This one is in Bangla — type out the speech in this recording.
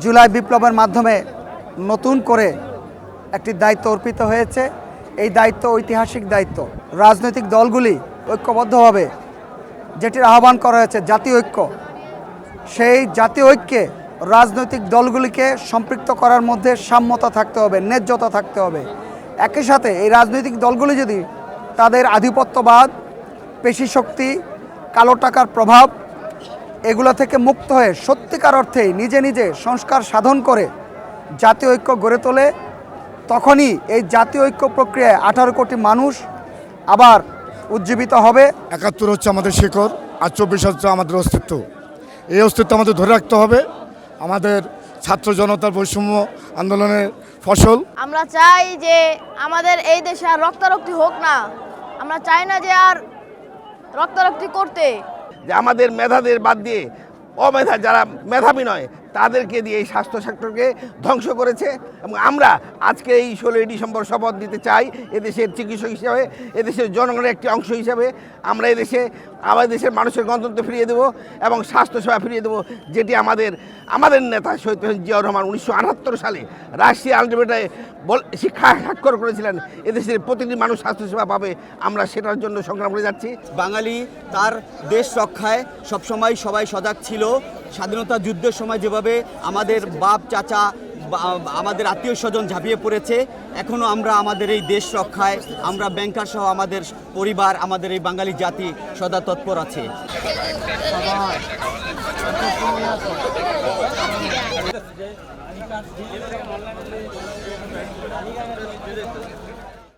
জুলাই বিপ্লবের মাধ্যমে নতুন করে একটি দায়িত্ব অর্পিত হয়েছে। এই দায়িত্ব ঐতিহাসিক দায়িত্ব। রাজনৈতিক দলগুলি ঐক্যবদ্ধভাবে যেটির আহ্বান করা হয়েছে জাতীয় ঐক্য, সেই জাতীয় ঐক্যে রাজনৈতিক দলগুলিকে সম্পৃক্ত করার মধ্যে সাম্যতা থাকতে হবে, ন্যায্যতা থাকতে হবে। একই সাথে এই রাজনৈতিক দলগুলি যদি তাদের আধিপত্যবাদ, পেশিশক্তি, কালো টাকার প্রভাব এগুলো থেকে মুক্ত হয়ে সত্যিকার অর্থেই নিজে নিজে সংস্কার সাধন করে জাতীয় ঐক্য গড়ে তোলে, তখনই এই জাতীয় ঐক্য প্রক্রিয়ায় 18 কোটি মানুষ আবার উজ্জীবিত হবে। ৭১ হচ্ছে আমাদের শিকড়, আর ২৪ হচ্ছে আমাদের অস্তিত্ব। এই অস্তিত্ব আমাদের ধরে রাখতে হবে। আমাদের ছাত্র জনতার বৈষম্য আন্দোলনের ফসল। আমরা চাই যে আমাদের এই দেশে আর রক্তারক্তি হোক না। আমরা চাই না যে আর রক্তারক্তি করতে। যে আমাদের মেধাদের বাদ দিয়ে অমেধা যারা মেধাবী নয় তাদেরকে দিয়ে এই স্বাস্থ্য সেক্টরকে ধ্বংস করেছে। এবং আমরা আজকে এই 16ই ডিসেম্বর শপথ দিতে চাই এদেশের চিকিৎসক হিসাবে, এদেশের জনগণের একটি অংশ হিসাবে আমরা আমাদের দেশের মানুষের গণতন্ত্র ফিরিয়ে দেব এবং স্বাস্থ্যসেবা ফিরিয়ে দেব, যেটি আমাদের নেতা শহীদ প্রেসিডেন্ট জিয়াউর রহমান 1978 সালে রাষ্ট্রীয় আলটিমেটায় শিক্ষা স্বাক্ষর করেছিলেন। এদেশের প্রতিটি মানুষ স্বাস্থ্যসেবা পাবে। আমরা সেটার জন্য সংগ্রাম করে যাচ্ছি। বাঙালি তার দেশ রক্ষায় সবসময় সবাই সজাগ ছিল। স্বাধীনতা যুদ্ধের সময় যেভাবে আমাদের বাপ চাচা আমাদের আত্মীয় স্বজন ঝাঁপিয়ে পড়েছে, এখনও আমরা আমাদের এই দেশ রক্ষায় আমরা ব্যাংকার সহ আমাদের পরিবার, আমাদের এই বাঙালি জাতি সদা তৎপর আছে।